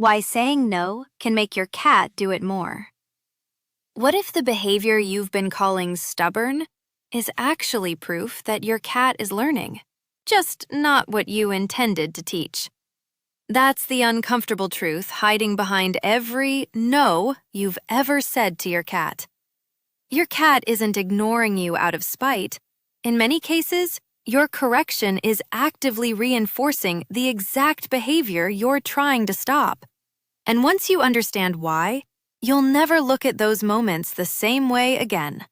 Why saying no can make your cat do it more. What if the behavior you've been calling stubborn is actually proof that your cat is learning, just not what you intended to teach? That's the uncomfortable truth hiding behind every no you've ever said to your cat. Your cat isn't ignoring you out of spite. In many cases, your correction is actively reinforcing the exact behavior you're trying to stop. And once you understand why, you'll never look at those moments the same way again.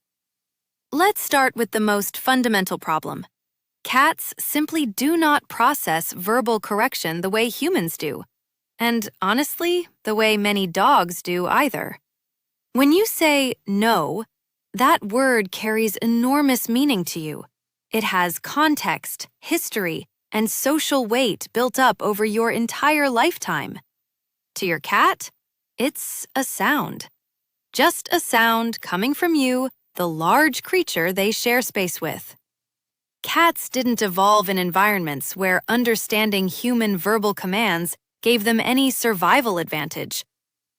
Let's start with the most fundamental problem. Cats simply do not process verbal correction the way humans do, and honestly, the way many dogs do either. When you say no, that word carries enormous meaning to you. It has context, history, and social weight built up over your entire lifetime. To your cat, it's a sound. Just a sound coming from you, the large creature they share space with. Cats didn't evolve in environments where understanding human verbal commands gave them any survival advantage.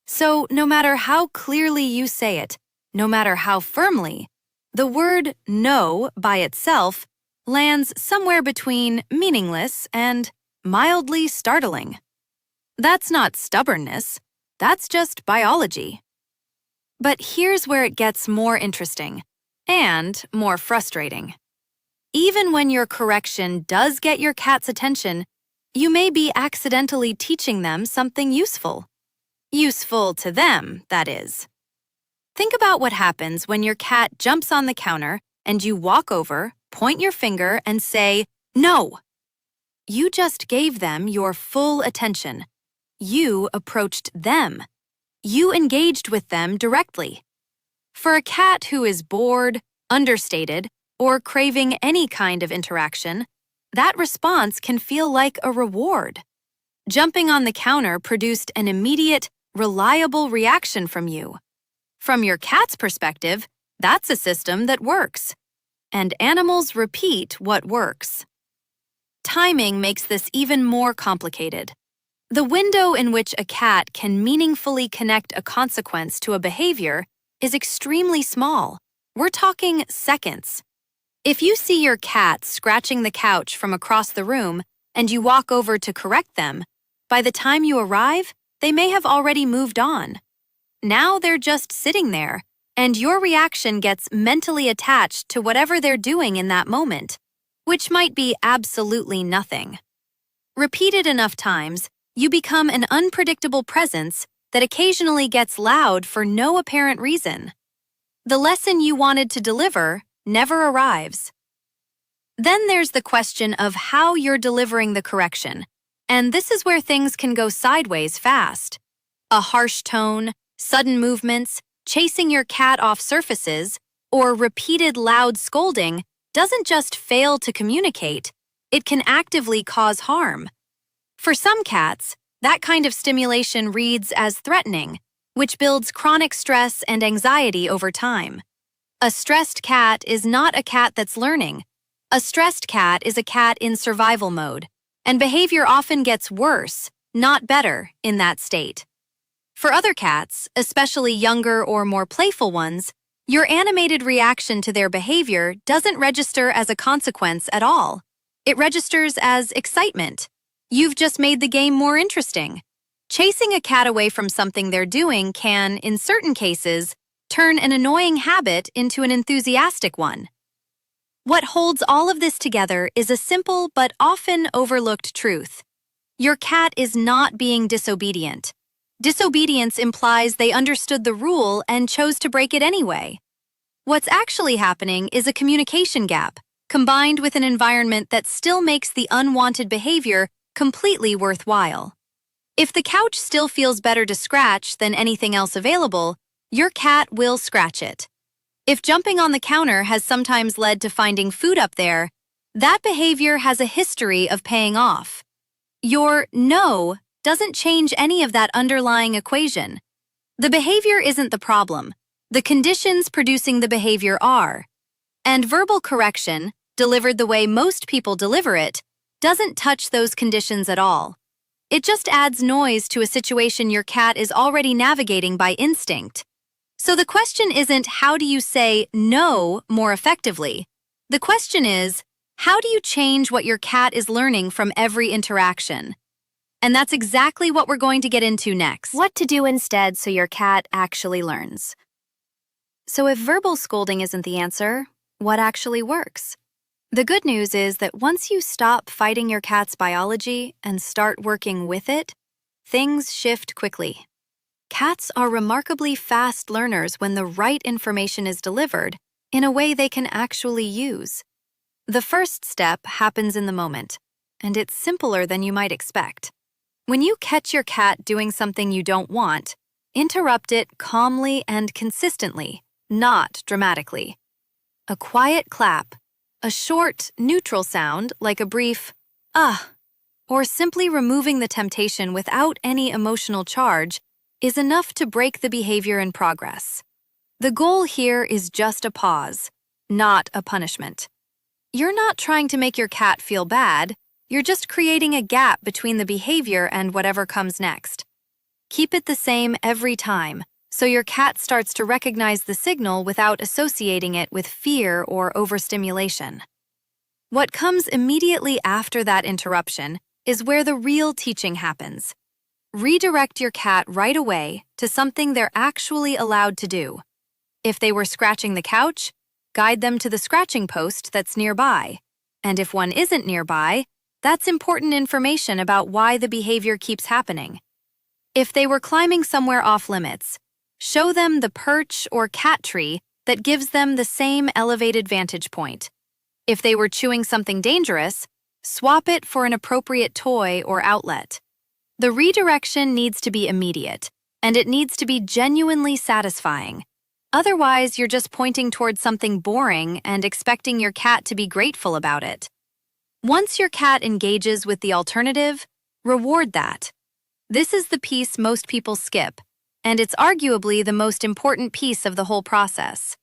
So no matter how clearly you say it, no matter how firmly, the word no by itself lands somewhere between meaningless and mildly startling. That's not stubbornness, that's just biology. But here's where it gets more interesting and more frustrating. Even when your correction does get your cat's attention, you may be accidentally teaching them something useful. Useful to them, that is. Think about what happens when your cat jumps on the counter and you walk over, point your finger, and say, "No." You just gave them your full attention. You approached them. You engaged with them directly. For a cat who is bored, understated, or craving any kind of interaction, that response can feel like a reward. Jumping on the counter produced an immediate, reliable reaction from you. From your cat's perspective, that's a system that works. And animals repeat what works. Timing makes this even more complicated. The window in which a cat can meaningfully connect a consequence to a behavior is extremely small. We're talking seconds. If you see your cat scratching the couch from across the room and you walk over to correct them, by the time you arrive, they may have already moved on. Now they're just sitting there, and your reaction gets mentally attached to whatever they're doing in that moment, which might be absolutely nothing. Repeated enough times, you become an unpredictable presence that occasionally gets loud for no apparent reason. The lesson you wanted to deliver never arrives. Then there's the question of how you're delivering the correction, and this is where things can go sideways fast. A harsh tone, sudden movements, chasing your cat off surfaces, or repeated loud scolding doesn't just fail to communicate, it can actively cause harm. For some cats, that kind of stimulation reads as threatening, which builds chronic stress and anxiety over time. A stressed cat is not a cat that's learning. A stressed cat is a cat in survival mode, and behavior often gets worse, not better, in that state. For other cats, especially younger or more playful ones, your animated reaction to their behavior doesn't register as a consequence at all. It registers as excitement. You've just made the game more interesting. Chasing a cat away from something they're doing can, in certain cases, turn an annoying habit into an enthusiastic one. What holds all of this together is a simple but often overlooked truth. Your cat is not being disobedient. Disobedience implies they understood the rule and chose to break it anyway. What's actually happening is a communication gap, combined with an environment that still makes the unwanted behavior completely worthwhile. If the couch still feels better to scratch than anything else available, your cat will scratch it. If jumping on the counter has sometimes led to finding food up there, that behavior has a history of paying off. Your no doesn't change any of that underlying equation. The behavior isn't the problem. The conditions producing the behavior are. And verbal correction, delivered the way most people deliver it, doesn't touch those conditions at all. It just adds noise to a situation your cat is already navigating by instinct. So the question isn't how do you say no more effectively? The question is, how do you change what your cat is learning from every interaction? And that's exactly what we're going to get into next. What to do instead so your cat actually learns. So if verbal scolding isn't the answer, what actually works? The good news is that once you stop fighting your cat's biology and start working with it, things shift quickly. Cats are remarkably fast learners when the right information is delivered in a way they can actually use. The first step happens in the moment, and it's simpler than you might expect. When you catch your cat doing something you don't want, interrupt it calmly and consistently, not dramatically. A quiet clap, a short, neutral sound like a brief, ah, or simply removing the temptation without any emotional charge is enough to break the behavior in progress. The goal here is just a pause, not a punishment. You're not trying to make your cat feel bad, you're just creating a gap between the behavior and whatever comes next. Keep it the same every time, so your cat starts to recognize the signal without associating it with fear or overstimulation. What comes immediately after that interruption is where the real teaching happens. Redirect your cat right away to something they're actually allowed to do. If they were scratching the couch, guide them to the scratching post that's nearby. And if one isn't nearby, that's important information about why the behavior keeps happening. If they were climbing somewhere off-limits, show them the perch or cat tree that gives them the same elevated vantage point. If they were chewing something dangerous, swap it for an appropriate toy or outlet. The redirection needs to be immediate, and it needs to be genuinely satisfying. Otherwise, you're just pointing towards something boring and expecting your cat to be grateful about it. Once your cat engages with the alternative, reward that. This is the piece most people skip, and it's arguably the most important piece of the whole process.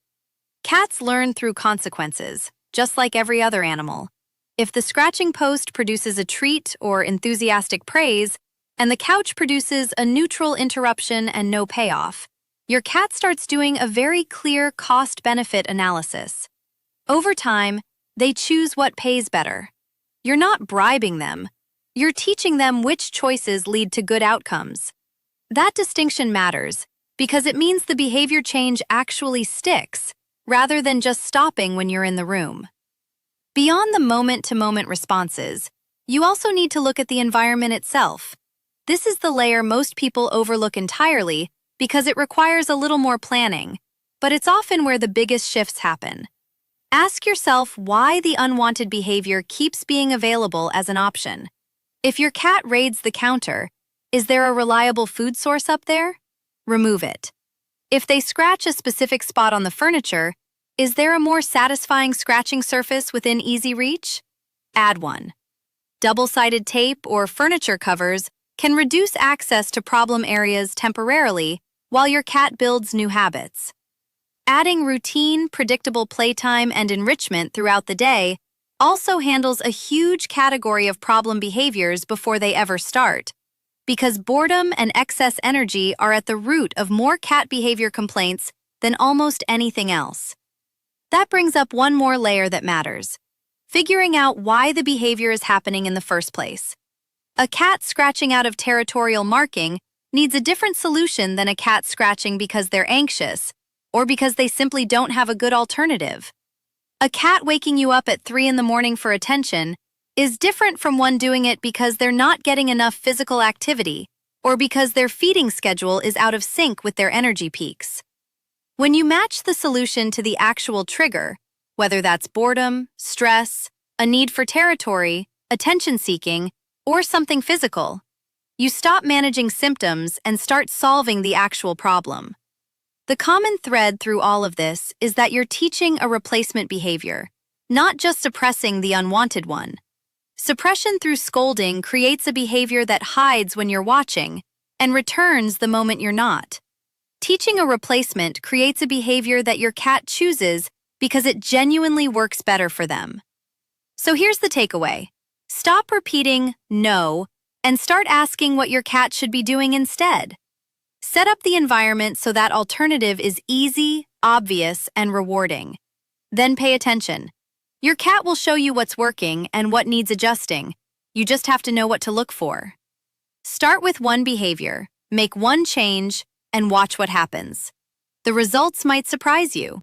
Cats learn through consequences, just like every other animal. If the scratching post produces a treat or enthusiastic praise, and the couch produces a neutral interruption and no payoff, your cat starts doing a very clear cost-benefit analysis. Over time, they choose what pays better. You're not bribing them. You're teaching them which choices lead to good outcomes. That distinction matters because it means the behavior change actually sticks, rather than just stopping when you're in the room. Beyond the moment-to-moment responses, you also need to look at the environment itself. This is the layer most people overlook entirely because it requires a little more planning, but it's often where the biggest shifts happen. Ask yourself why the unwanted behavior keeps being available as an option. If your cat raids the counter, is there a reliable food source up there? Remove it. If they scratch a specific spot on the furniture, is there a more satisfying scratching surface within easy reach? Add one. Double-sided tape or furniture covers can reduce access to problem areas temporarily while your cat builds new habits. Adding routine, predictable playtime and enrichment throughout the day also handles a huge category of problem behaviors before they ever start, because boredom and excess energy are at the root of more cat behavior complaints than almost anything else. That brings up one more layer that matters: figuring out why the behavior is happening in the first place. A cat scratching out of territorial marking needs a different solution than a cat scratching because they're anxious or because they simply don't have a good alternative. A cat waking you up at 3 in the morning for attention is different from one doing it because they're not getting enough physical activity or because their feeding schedule is out of sync with their energy peaks. When you match the solution to the actual trigger, whether that's boredom, stress, a need for territory, attention-seeking, or something physical, you stop managing symptoms and start solving the actual problem. The common thread through all of this is that you're teaching a replacement behavior, not just suppressing the unwanted one. Suppression through scolding creates a behavior that hides when you're watching and returns the moment you're not. Teaching a replacement creates a behavior that your cat chooses because it genuinely works better for them. So here's the takeaway. Stop repeating no and start asking what your cat should be doing instead. Set up the environment so that alternative is easy, obvious, and rewarding. Then pay attention. Your cat will show you what's working and what needs adjusting. You just have to know what to look for. Start with one behavior, make one change, and watch what happens. The results might surprise you.